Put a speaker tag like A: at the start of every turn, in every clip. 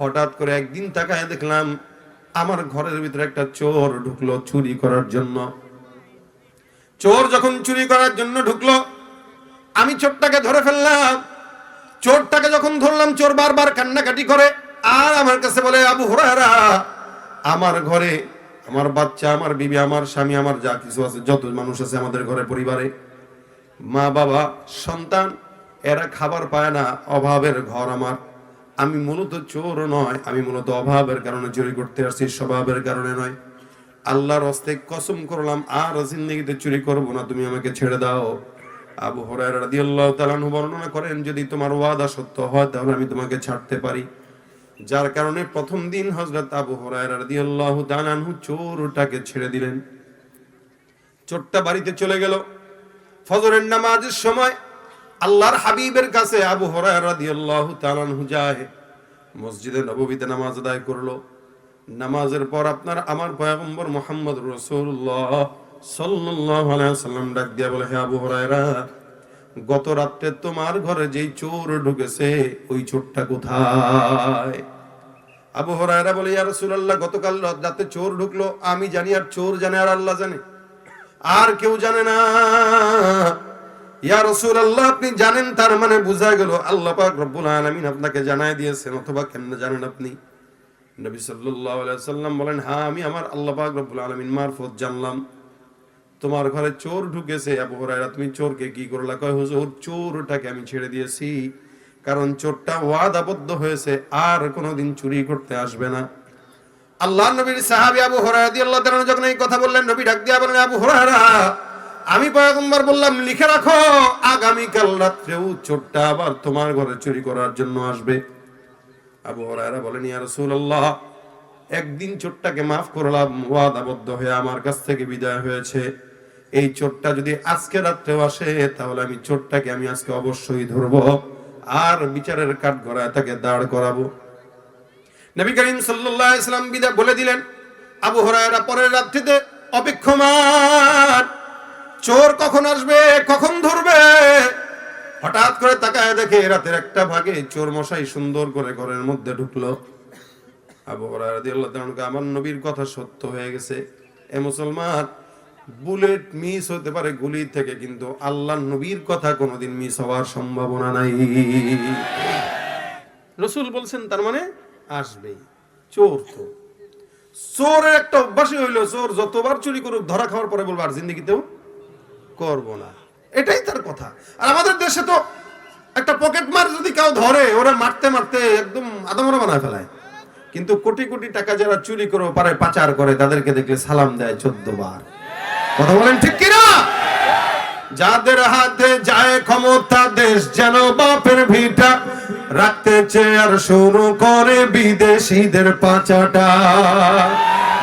A: হঠাৎ করে একদিন তাকায় দেখলাম আমার ঘরের ভিতরে একটা চোর ঢুকলো চুরি করার জন্য। চোর যখন চুরি করার জন্য ঢুকলো, আমি চোরটাকে ধরে ফেললাম। চোরটাকে যখন ধরলাম, চোর বারবার কান্নাকাটি করে আর আমার কাছে বলে, আবু হুরায়রা, আমার ঘরে আমার বাচ্চা, আমার বিবি, আমার স্বামী, আমার যা কিছু আছে, যত মানুষ আছে আমাদের ঘরে, পরিবারে মা বাবা সন্তান, এরা খাবার পায় না, অভাবের ঘর আমার। আমি মূলত চোর নয়, আমি মূলত অভাবের কারণে চুরি করতে আসছি, স্বভাবের কারণে নয়। আল্লাহর হস্তে কসম করলাম আর জিন্দেগিতে চুরি করব না, তুমি আমাকে ছেড়ে দাও। আবু হুরায়রা রাদিয়াল্লাহু তাআলা আনহু বর্ণনা করেন, যদি তোমার ওয়াদা সত্য হয় তাহলে আমি তোমাকে ছাড়তে পারি। যার কারণে প্রথম দিন হযরত আবু হুরায়রা রাদিয়াল্লাহু তাআলা আনহু চোরটাকে ছেড়ে দিলেন। চোরটা বাড়িতে চলে গেল। ফজরের নামাজের সময় আল্লাহর হাবিবের কাছে আবু হুরায়রা রাদিয়াল্লাহু তাআলা আনহু যায়, মসজিদে নববীতে নামাজ আদায় করলো। নামাজের পর আমার পয়গম্বর মুহাম্মদ রাসূলুল্লাহ সাল্লাল্লাহু আলাইহি ওয়াসাল্লাম ডাক দিয়া বলে, হে আবু হুরায়রা, গত রাতে তোমার ঘরে যেই চোর ঢুকেছে ওই চোরটা কোথায়? আবু হুরায়রা বলে, ইয়া রাসূলুল্লাহ, গতকাল রাতে চোর ঢুকলো, আমি জানি আর চোর জানে আর আল্লাহ জানে, আর কেউ জানে না। ইয়া রাসূলুল্লাহ, আপনি জানেন, তার মানে বোঝা গেল আল্লাহ পাক রব্বুল আলামিন আপনাকে জানায় দিয়েছেন, অথবা কেমনে জানেন আপনি? নবী সাল্লাল্লাহু আলাইহি ওয়াসাল্লাম বলেন, হ্যাঁ, আমি আমার আল্লাহ পাক রব্বুল আলামিন মারফত জানলাম তোমার ঘরে চোর ঢুকেছে। আবু হুরায়রা, তুমি চোরকে কি করলা? কয়, হুজুর, চোরটাকে আমি ছেড়ে দিয়েছি, কারণ চোরটা ওয়াদাবদ্ধ হয়েছে আর কোনোদিন চুরি করতে আসবে না। আল্লাহর নবীর সাহাবী আবু হুরায়রা রাদিয়াল্লাহু তাআলা যখন এই কথা বললেন, নবী ডাক দিয়া বলেন, আবু হুরায়রা, আমি পয়গম্বর বললাম লিখে রাখো, আগামী কাল রাত্রেও চোরটা আবার তোমার ঘরে চুরি করার জন্য আসবে। আবু হুরায়রা বলেন, ইয়া রাসূলুল্লাহ, একদিন চোরটাকে মাফ করলাম, ওয়াদাবদ্ধ হয়ে আমার কাছ থেকে বিদায় হয়েছে। এই চোরটা যদি আজকে রাত্রেও আসে তাহলে আমি চোরটাকে আমি আজকে অবশ্যই ধরবো আর বিচারের কাঠগড়ায় তাকে দাঁড় করাবো। নবী করিম সাল্লাল্লাহু আলাইহি ওয়াসাল্লাম বিদায় বলে দিলেন। আবু হুরায়রা পরের রাত্রিতে অপেক্ষমান, চোর কখন আসবে, কখন ধরবে। হঠাৎ করে তাকায় দেখে রাতের একটা ভাগে চোর মশাই সুন্দর করে ঘরের মধ্যে ঢুকলো। আবু হুরায়রা রাদিয়াল্লাহু তাআলা, আমার নবীর কথা সত্য হয়ে গেছে। এ মুসলমান, বুলেট মিস হতে পারে গুলি থেকে, কিন্তু আল্লাহর নবীর কথা কোনোদিন মিস হওয়ার সম্ভাবনা নাই। রাসূল বলছেন, তার মানে আসবেই। চোর তো চোরের একটা অভ্যাসই হইলো, চোর যতবার চুরি করুক ধরা খাওয়ার পরে বলবো আর জিন্দেগিতেও করব না, এটাই তার কথা। আর আমাদের দেশে তো একটা পকেট মার যদি কেউ ধরে, ওরা মারতে মারতে একদম আদমরা বানায় ফেলায়। কিন্তু কোটি কোটি টাকা যারা চুরি করে পারে পাচার করে, তাদেরকে দেখলে সালাম দেয় 14 বার। কথা বলেন ঠিক কিনা? যাদের হাতে যায় ক্ষমতা, দেশ যেন বাপের ভিটা, রাখতে চেয়ার শুরু করে বিদেশিদের পাচাটা।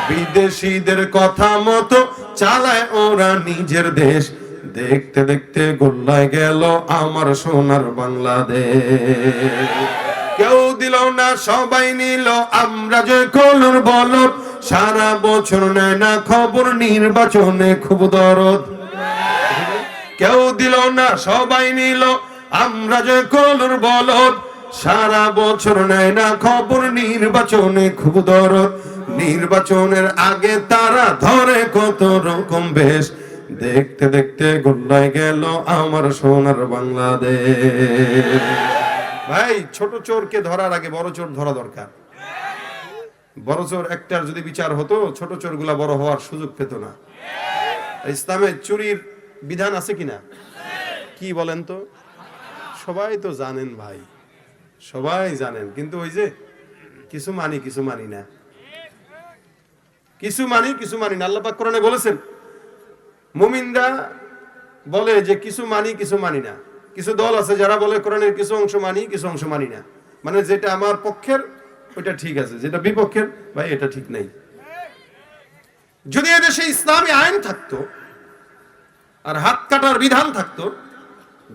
A: বিদেশিদের কথা মতো চালায় ওরা নিজের দেশ, দেখতে দেখতে গোল্লায় গেল আমার সোনার বাংলাদেশ। কেউ দিল না, সবাই নিল, আমরা যে কলুর বলদ, সারা বছর নেয় না খবর, নির্বাচনে খুব দরদ। কেউ দিল না, সবাই নিল, আমরা যে কলুর বলদ, সারা বছর নেয় না খবর, নির্বাচনে খুব দরদ। নির্বাচনের আগে তারা ধরে কত রকম বেশ, দেখতে দেখতে গোল্লায় গেল আমার সোনার বাংলাদেশ। ভাই, ছোট চোরকে ধরার আগে বড় চোর ধরা দরকার। বড় চোর একটার যদি বিচার হতো, ছোট চোরগুলা বড় হওয়ার সুযোগ পেত না। ইসলামে চুরির বিধান আছে কিনা? কি বলেন তো? সবাই তো জানেন ভাই, সবাই জানেন, কিন্তু ওই যে কিছু মানি কিছু মানি না, কিছু মানি কিছু মানি না। আল্লাহ পাক কোরআনে বলেছেন, মুমিনরা বলে যে কিছু মানি কিছু মানি না। কিছু দল আছে যারা বলে কোরআনের কিছু অংশ মানি কিছু অংশ মানি না, মানে যেটা আমার পক্ষের ওইটা ঠিক আছে, যেটা বিপক্ষের ভাই এটা ঠিক নাই। যদি এদেশে ইসলামী আইন থাকতো আর হাত কাটার বিধান থাকতো,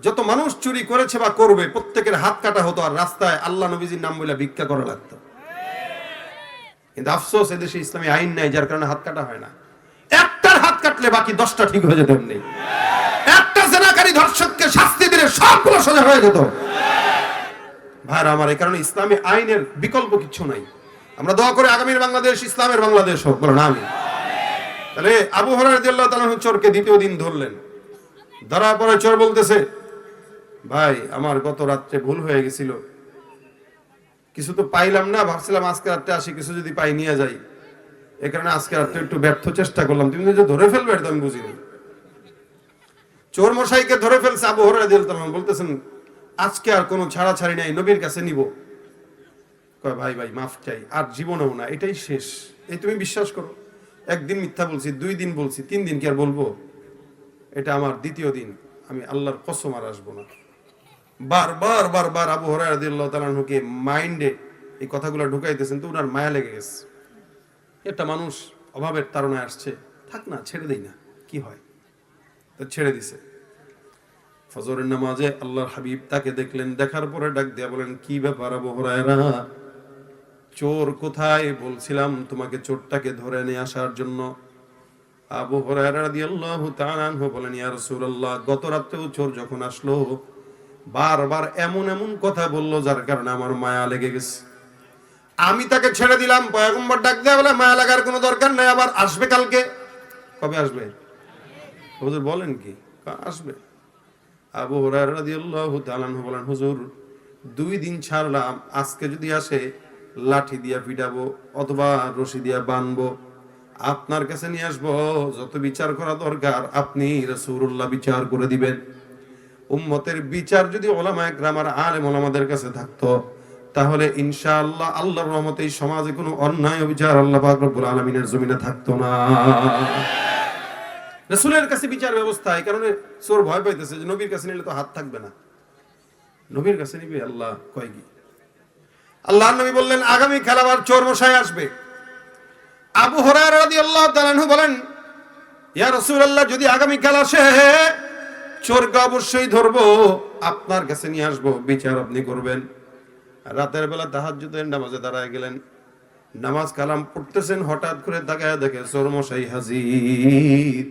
A: যত মানুষ চুরি করেছে বা করবে প্রত্যেকের হাত কাটা হতো, আর রাস্তায় আল্লাহ নবীজির নাম বলে ভিক্ষা করা লাগতো। কিন্তু আফসোস, এদেশে ইসলামী আইন নাই, যার কারণে হাত কাটা হয় না। একটার হাত কাটলে বাকি 10টা ঠিক হয়ে যেত। এমনি একটা জেনাকারী ধর্ষককে শাস্তি দিলে সবগুলো সোজা হয়ে যেত। ভাইরা আমার, এই কারণে ইসলামী আইনের বিকল্প কিছু নাই। আমরা দোয়া করে আগামীর বাংলাদেশ ইসলামের বাংলাদেশ হোক, বলেন আমিন। তাহলে আবু হুরায়রা রাদিয়াল্লাহু তাআলা চোরকে দ্বিতীয় দিন ধরলেন। ধরার পরে চোর বলতেছে, ভাই আমার গত রাত্রে ভুল হয়ে গেছিল, কিছু তো পাইলাম না, ভাবছিলাম আজকে রাত্রে আসি কিছু যদি পাই নিয়ে যাই, এই কারণে আজকে রাত্রে একটু ব্যর্থ চেষ্টা করলাম, তুমি যে ধরে ফেলবে এটা আমি বুঝিনি। চোর মশাইকে ধরে ফেলছে আবু হুরায়রা রাদিয়াল্লাহু তাআলা, বলতেছেন আজকে আর কোনো ছাড়াছাড়ি নাই, নবীর কাছে নিব। কয় ভাই ভাই মাফ চাই, আর জীবনেও না, এটাই শেষ। এই তুমি বিশ্বাস করো, একদিন মিথ্যা বলছি, 2 দিন বলছি, 3 দিন কি আর বলবো? এটা আমার দ্বিতীয় দিন, আমি আল্লাহর কসম আর আসবো না। বারবার বারবার আবু হুরায়রা রাদিয়াল্লাহু তাআলা আনহুকে মাইন্ডে এই কথাগুলো ঢুকাইতেছেন, তো উনার মায়া লেগে গেছে। একটা মানুষ অভাবের তাড়নায় আসছে, থাক না, ছেড়ে দেই না, কি হয়, তো ছেড়ে দিছে। ফজরের নামাজে আল্লাহর হাবিব তাকে দেখলেন, দেখার পরে ডাক দিয়া বলেন, কি ব্যাপার আবু হুরায়রা, চোর কোথায়? বলছিলাম তোমাকে চোরটাকে ধরে নিয়ে আসার জন্য। আবু হুরায়রা রাদিয়াল্লাহু তাআলা আনহু বলেন, ইয়া রাসূলুল্লাহ, গত রাতেও চোর যখন আসলো বারবার এমন এমন কথা বললো যার কারণে আমার মায়া লেগে গেছে, আমি তাকে ছেড়ে দিলাম। পয়গম্বর ডাক দেয়া বলে, মায়া লাগার কোনো দরকার নাই, আবার আসবে কালকে। কবে আসবে? হুজুর বলেন কি? আসবে। আবু হুরায়রা রাদিয়াল্লাহু তাআলা আনহু বলেন, হুজুর 2 দিন ছাড়লাম, আজকে যদি আসে লাঠি দিয়া পিটাবো অথবা রশি দিয়া বানবো, আপনার কাছে নিয়ে আসবো, যত বিচার করা দরকার আপনি রাসূলুল্লাহ বিচার করে দিবেন। উম্মতের বিচার যদি উলামায়ে কেরাম আর আলেম ওলামাদের কাছে থাকতো, তাহলে ইনশাআল্লাহ আল্লাহর রহমতে এই সমাজে কোনো অন্যায় বিচার আল্লাহ পাক রব্বুল আলামিনের জমিনে থাকতো না। রাসূলের কাছে বিচার ব্যবস্থা, এই কারণে চোর ভয় পাইতেছে যে নবীর কাছে নিলে তো হাত থাকবে না, নবীর কাছে নিবে। আল্লাহ কয় কি? আল্লাহর নবী বললেন, আগামী কাল আবার চোর মশাই আসবে। আবু হুরায়রা রাদিয়াল্লাহু তাআলা আনহু বলেন, ইয়া রাসূলুল্লাহ, যদি আগামী কাল আসে চোরকে অবশ্যই ধরবো, আপনার কাছে নিয়ে আসবো, বিচার আপনি করবেন। রাতের বেলা তাহাজ্জুদের নামাজে দাঁড়ায় গেলেন, নামাজ কালাম পড়তেছেন, হঠাৎ করে তাকায় দেখে চোর মশাই হাজির।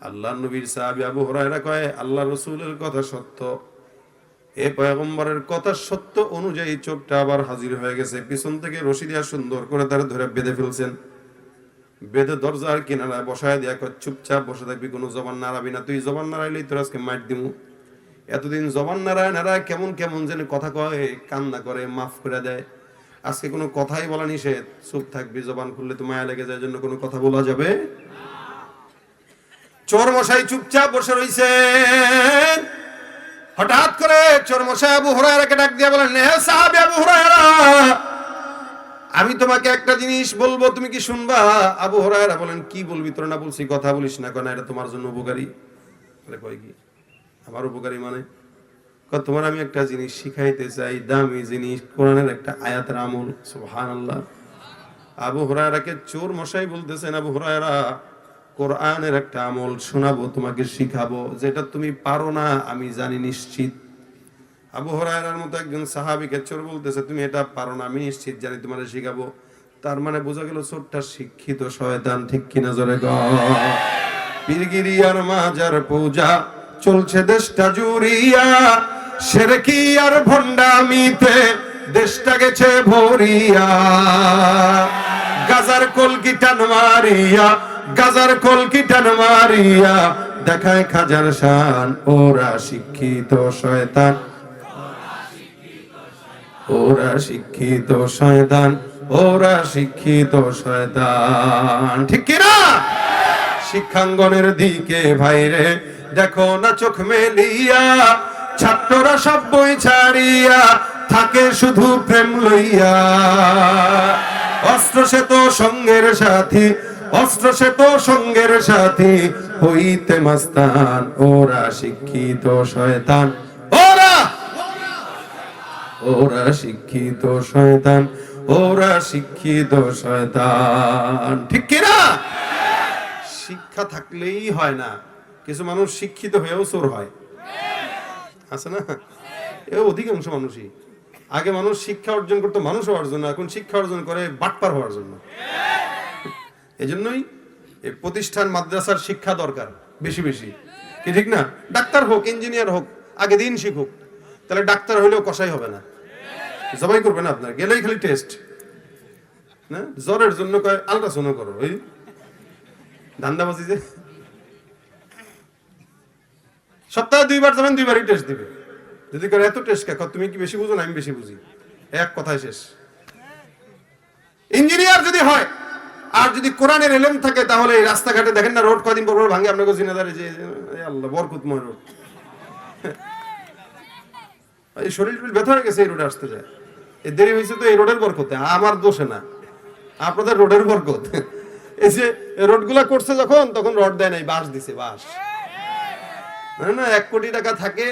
A: আল্লাহর নবীর সাহাবী আবু হুরায়রা কয়, আল্লাহ রাসূলের কথা সত্য, এ পয়গম্বরের কথা সত্য অনুযায়ী চোরটা আবার হাজির হয়ে গেছে। পিছন থেকে রশি দিয়া সুন্দর করে তার ধরে বেঁধে ফেলছেন। বেঁধে দরজার কিনারায় বসায় দিয়া কয়, চুপচাপ বসে থাকবি, কোনো জবান নাড়াবি না, তুই জবান নাড়াইলেই তোর আজকে মাইট দিমু। এতদিন জবান নাড়ায় নাড়ায় কেমন কেমন যেন কথা কয়, কান্না করে, মাফ করে দেয়। আজকে কোনো কথাই বলা নিষেধ, চুপ থাকবি, জবান খুললে তো মায়া লেগে যায়, জন্য কোনো কথা বলা যাবে। চোর মশাই চুপচাপ বসে রইছেন। হঠাৎ করে চোর মশাই আবু হুরায়রাকে ডাক দিয়ে বলেন, হে সাহাবী আবু হুরায়রা, আমি তোমাকে একটা জিনিস বলবো, তুমি কি শুনবা? আবু হুরায়রা বলেন, কি বলবি? তোর না বলছি কথা বলিস না, কেন? এটা তোমার জন্য উপকারী। বলে, কয় কি? আমার উপকারী মানে? তোমার আমি একটা জিনিস শিখাইতে চাই, দামি জিনিস, কোরআনের একটা আয়াতের আমল। সুবহানাল্লাহ। আবু হুরায়রাকে চোর মশাই বলতেছেন, আবু হুরায়রা, কোরআনের একটা আমল শোনাবো, তোমাকে শিখাবো, যেটা তুমি পারো না আমি জানি নিশ্চিত। আবু হুরায়রার মতো একজন সাহাবীকে চোর বলতেছে, তুমি এটা পারো না আমি নিশ্চিত জানি, তোমারে শিখাবো। তার মানে বোঝা গেল চোরটা শিক্ষিত শয়তান, ঠিক কিনা জোরে গো? পীরগিরিয়ার মাজার পূজা চলছে দেশটা জুড়িয়া, শিরকি আর ভণ্ডামিতে দেশটা গেছে ভরিয়া। গাজার কলকি টান মারিয়া, গাজার কলকি টান মারিয়া দেখায় খাজার শান, ওরা শিক্ষিত শয়তান, ওরা শিক্ষিত শয়তান, ওরা শিক্ষিত শয়তান, ঠিক কিনা? শিক্ষাঙ্গনের দিকে ভাইরে দেখো না চোখ মেলিয়া, ছাত্ররা সব বই ছাড়িয়া থাকে শুধু প্রেম লইয়া। অস্ত্র সে তো সঙ্গের সাথী, অস্ত্র সে তো সঙ্গের সাথী, হইতে মাস্তান, ওরা শিক্ষিত শয়তান, ওরা ওরা শিক্ষিত শয়তান, ওরা শিক্ষিত শয়তান, ঠিক কিনা? শিক্ষা থাকলেই হয় না, কিছু মানুষ শিক্ষিত হয়েও চোর হয়, আছে না? এ অধিকাংশ মানুষই। আগে মানুষ শিক্ষা অর্জন করতো মানুষ হওয়ার জন্য, এখন শিক্ষা অর্জন করে বাটপার হওয়ার জন্য। এজন্যই এই প্রতিষ্ঠান মাদ্রাসার শিক্ষা দরকার বেশি বেশি, কি ঠিক না? ডাক্তার হোক, ইঞ্জিনিয়ার হোক, আগে দিন শিখুক, তাহলে ডাক্তার হইলেও কসাই হবে না। জবাই করবে না আপনার, গেলেই খালি টেস্ট না, জ্বরের জন্য কয় আলট্রাসাউন্ড করো, ওই ধান্দাবাজি যে। সপ্তাহে 2 বার যাবেন, 2 বারই টেস্ট দিবে। যদি করে এত টেস্ট কে, তুমি কি বেশি বুঝো না আমি বেশি বুঝি, এক কথায় শেষ। ইঞ্জিনিয়ার যদি হয় আর যদি কোরআনের এলেম থাকে, তাহলে এই রাস্তাঘাটে দেখেন না রোড কদিন পর ভাঙে, আপনাকে জিনাদারে যে আল্লাহ বরকতময় রোড, এই শরীর ব্যথা হয়ে গেছে এই রোডে আসতে যায়, এই দেরি হয়েছে তো এই রোডের বরকতে, আমার দোষে না, আপনাদের রোডের বরকত। এই যে রোডগুলা করছে যখন, তখন রড দেয় নাই, বাঁশ দিছে, বাঁশ না। 1 কোটি টাকা থাকে,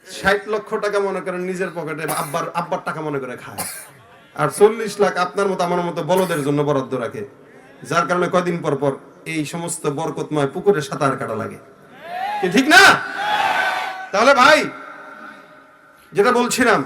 A: 60 লক্ষ টাকা মনে করেন নিজের পকেটে, আব্বার টাকা মনে করে খায়, আর 40 লাখ আপনার মতো আমার মতো বলদের জন্য বরাদ্দ রাখে, যার কারণে কয়দিন পর পর এই সমস্ত বরকতময় পুকুরে সাঁতার কাটা লাগে, ঠিক না? তাহলে ভাই যেটা বলছিলাম,